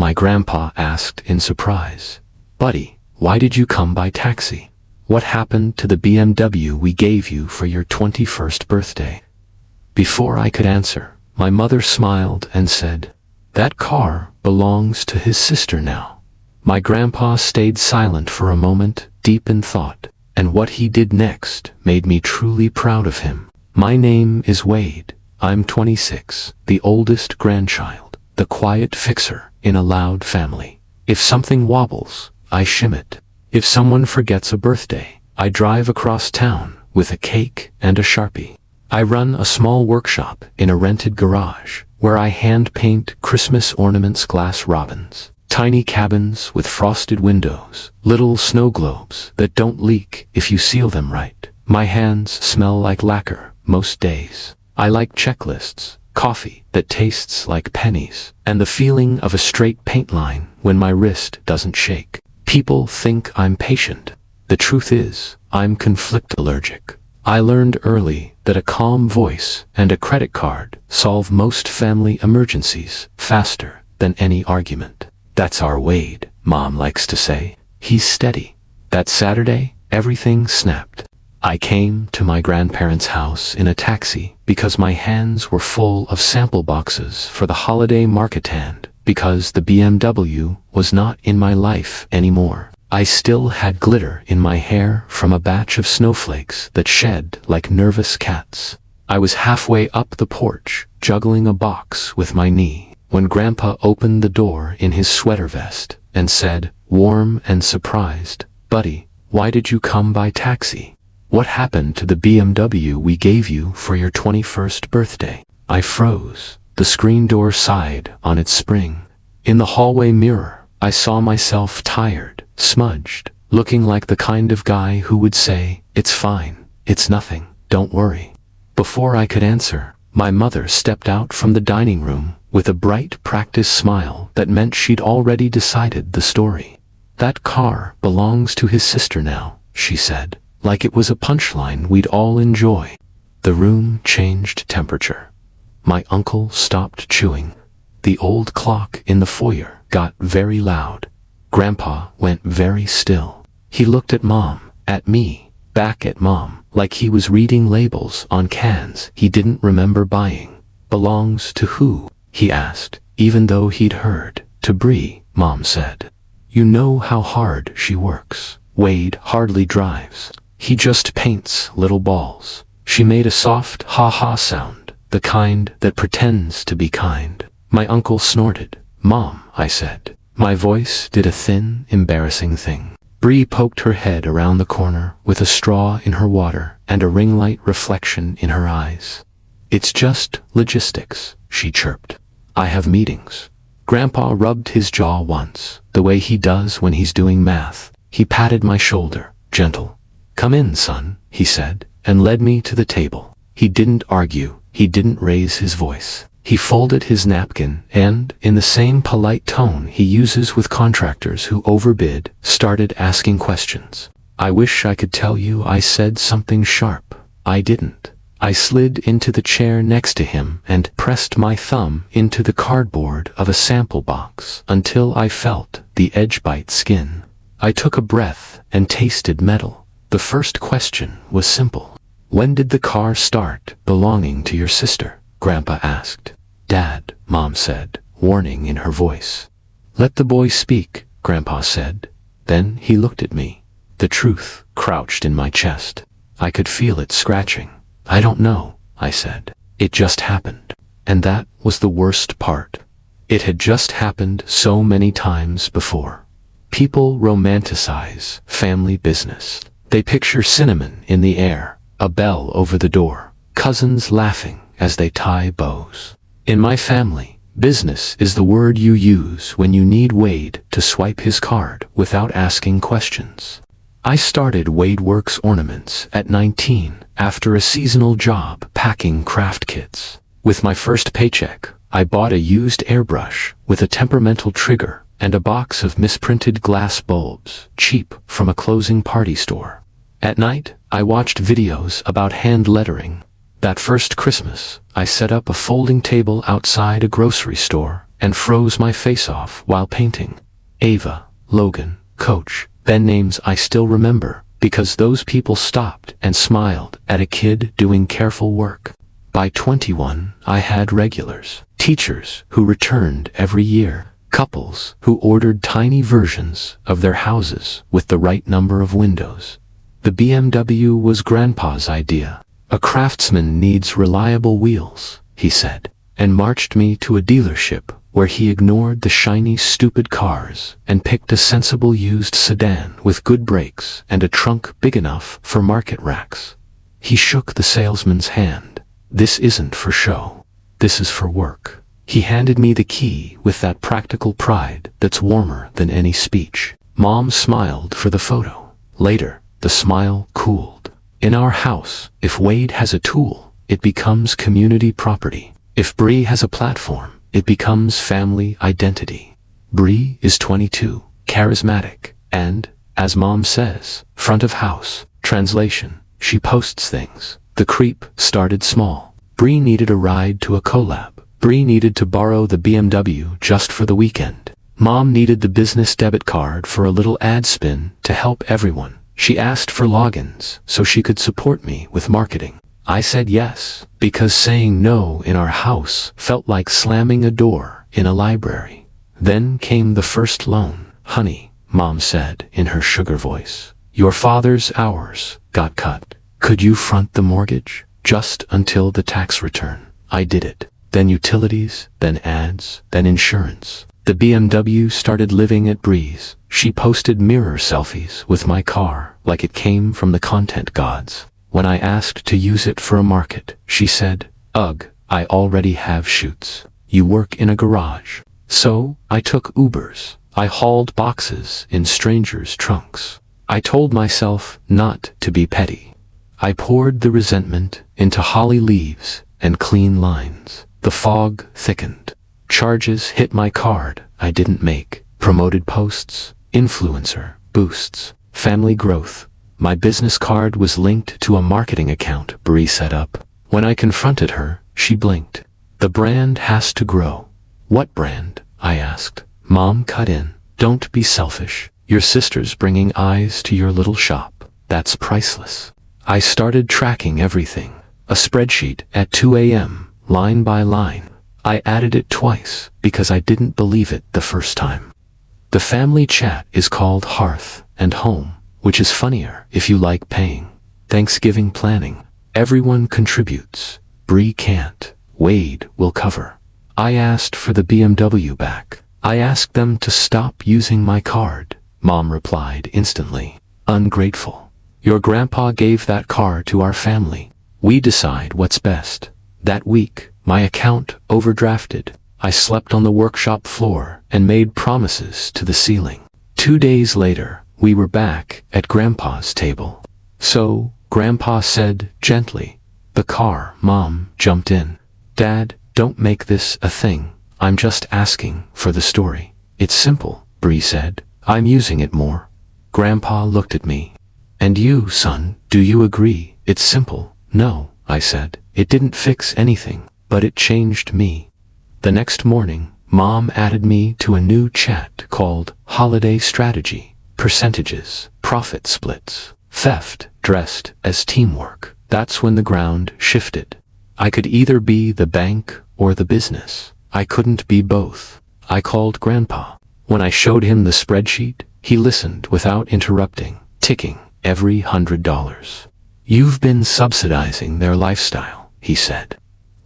my grandpa asked in surprise. Buddy, why did you come by taxi? What happened to the BMW we gave you for your 21st birthday? Before I could answer, my mother smiled and said, that car belongs to his sister now. My grandpa stayed silent for a moment, deep in thought, and what he did next made me truly proud of him. My name is Wade. I'm 26, the oldest grandchild, the quiet fixer in a loud family. If something wobbles, I shim it. If someone forgets a birthday, I drive across town with a cake and a Sharpie. I run a small workshop in a rented garage where I hand paint Christmas ornaments, glass robins, tiny cabins with frosted windows, little snow globes that don't leak if you seal them right. My hands smell like lacquer most days. I like checklists, coffee that tastes like pennies, and the feeling of a straight paint line when my wrist doesn't shake. People think I'm patient. The truth is, I'm conflict allergic. I learned early that a calm voice and a credit card solve most family emergencies faster than any argument. That's our Wade, Mom likes to say. He's steady. That Saturday, everything snapped. I came to my grandparents' house in a taxi because my hands were full of sample boxes for the holiday market and because the BMW was not in my life anymore. I still had glitter in my hair from a batch of snowflakes that shed like nervous cats. I was halfway up the porch, juggling a box with my knee, when Grandpa opened the door in his sweater vest and said, warm and surprised, Buddy, why did you come by taxi? What happened to the BMW we gave you for your 21st birthday? I froze. The screen door sighed on its spring. In the hallway mirror, I saw myself tired, smudged, looking like the kind of guy who would say, it's fine, it's nothing, don't worry. Before I could answer, my mother stepped out from the dining room with a bright practice smile that meant she'd already decided the story. That car belongs to his sister now, she said, like it was a punchline we'd all enjoy. The room changed temperature. My uncle stopped chewing. The old clock in the foyer got very loud. Grandpa went very still. He looked at Mom, at me, back at Mom, like he was reading labels on cans he didn't remember buying. Belongs to who? He asked, even though he'd heard. To Bree, Mom said. You know how hard she works. Wade hardly drives. He just paints little balls. She made a soft ha-ha sound, the kind that pretends to be kind. My uncle snorted. Mom, I said. My voice did a thin, embarrassing thing. Bree poked her head around the corner with a straw in her water and a ring light reflection in her eyes. It's just logistics, she chirped. I have meetings. Grandpa rubbed his jaw once, the way he does when he's doing math. He patted my shoulder, gentle. Come in, son, he said, and led me to the table. He didn't argue, he didn't raise his voice. He folded his napkin and, in the same polite tone he uses with contractors who overbid, started asking questions. I wish I could tell you I said something sharp. I didn't. I slid into the chair next to him and pressed my thumb into the cardboard of a sample box until I felt the edge bite skin. I took a breath and tasted metal. The first question was simple. When did the car start belonging to your sister? Grandpa asked. Dad, Mom said, warning in her voice. Let the boy speak, Grandpa said. Then he looked at me. The truth crouched in my chest. I could feel it scratching. I don't know, I said. It just happened. And that was the worst part. It had just happened so many times before. People romanticize family business. They picture cinnamon in the air, a bell over the door, cousins laughing as they tie bows. In my family, business is the word you use when you need Wade to swipe his card without asking questions. I started WadeWorks Ornaments at 19 after a seasonal job packing craft kits. With my first paycheck, I bought a used airbrush with a temperamental trigger and a box of misprinted glass bulbs, cheap from a closing party store. At night, I watched videos about hand lettering. That first Christmas, I set up a folding table outside a grocery store and froze my face off while painting. Ava, Logan, Coach, Ben, names I still remember, because those people stopped and smiled at a kid doing careful work. By 21, I had regulars, teachers who returned every year, couples who ordered tiny versions of their houses with the right number of windows. The BMW was Grandpa's idea. A craftsman needs reliable wheels, he said, and marched me to a dealership where he ignored the shiny, stupid cars and picked a sensible used sedan with good brakes and a trunk big enough for market racks. He shook the salesman's hand. This isn't for show. This is for work. He handed me the key with that practical pride that's warmer than any speech. Mom smiled for the photo. Later, the smile cooled. In our house, if Wade has a tool, it becomes community property. If Bree has a platform, it becomes family identity. Bree is 22, charismatic, and, as Mom says, front of house. Translation, she posts things. The creep started small. Bree needed a ride to a collab. Bree needed to borrow the BMW just for the weekend. Mom needed the business debit card for a little ad spin to help everyone. She asked for logins so she could support me with marketing. I said yes, because saying no in our house felt like slamming a door in a library. Then came the first loan. Honey, Mom said in her sugar voice, your father's hours got cut. Could you front the mortgage? Just until the tax return. I did it. Then utilities, then ads, then insurance. The BMW started living at Bree's. She posted mirror selfies with my car like it came from the content gods. When I asked to use it for a market, she said, ugh, I already have shoots. You work in a garage. So, I took Ubers. I hauled boxes in strangers' trunks. I told myself not to be petty. I poured the resentment into holly leaves and clean lines. The fog thickened. Charges hit my card I didn't make. Promoted posts, influencer boosts, family growth. My business card was linked to a marketing account Bree set up. When I confronted her, she blinked. The brand has to grow. What brand? I asked. Mom cut in. Don't be selfish. Your sister's bringing eyes to your little shop. That's priceless. I started tracking everything. A spreadsheet at 2 a.m., line by line. I added it twice because I didn't believe it the first time. The family chat is called Hearth and Home, which is funnier if you like paying. Thanksgiving planning. Everyone contributes. Bree can't. Wade will cover. I asked for the BMW back. I asked them to stop using my card. Mom replied instantly. Ungrateful. Your grandpa gave that car to our family. We decide what's best. That week, my account overdrafted. I slept on the workshop floor and made promises to the ceiling. 2 days later, we were back at Grandpa's table. So, Grandpa said gently, the car. Mom jumped in. Dad, don't make this a thing. I'm just asking for the story. It's simple, Bree said. I'm using it more. Grandpa looked at me. And you, son, do you agree? It's simple. No, I said. It didn't fix anything, but it changed me. The next morning, Mom added me to a new chat called Holiday Strategy. Percentages, profit splits, theft dressed as teamwork. That's when the ground shifted. I could either be the bank or the business. I couldn't be both. I called Grandpa. When I showed him the spreadsheet, he listened without interrupting, ticking every $100. You've been subsidizing their lifestyle, he said.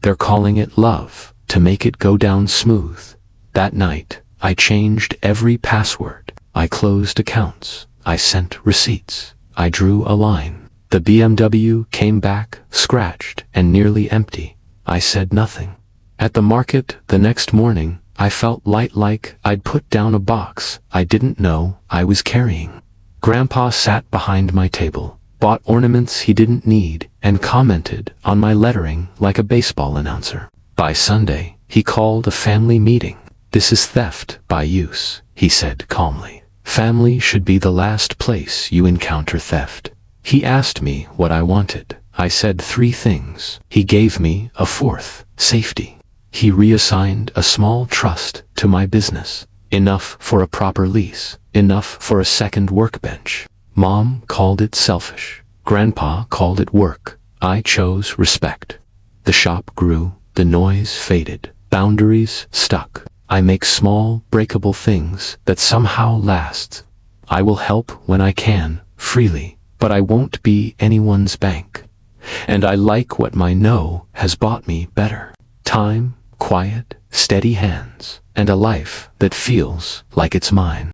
They're calling it love, to make it go down smooth. That night, I changed every password. I closed accounts. I sent receipts. I drew a line. The BMW came back, scratched and nearly empty. I said nothing. At the market the next morning, I felt light, like I'd put down a box I didn't know I was carrying. Grandpa sat behind my table, bought ornaments he didn't need, and commented on my lettering like a baseball announcer. By Sunday, he called a family meeting. This is theft by use, he said calmly. Family should be the last place you encounter theft. He asked me what I wanted. I said 3 things. He gave me a 4th, safety. He reassigned a small trust to my business. Enough for a proper lease, enough for a second workbench. Mom called it selfish. Grandpa called it work. I chose respect. The shop grew, the noise faded, boundaries stuck. I make small, breakable things that somehow last. I will help when I can, freely, but I won't be anyone's bank. And I like what my no has bought me better. Time, quiet, steady hands, and a life that feels like it's mine.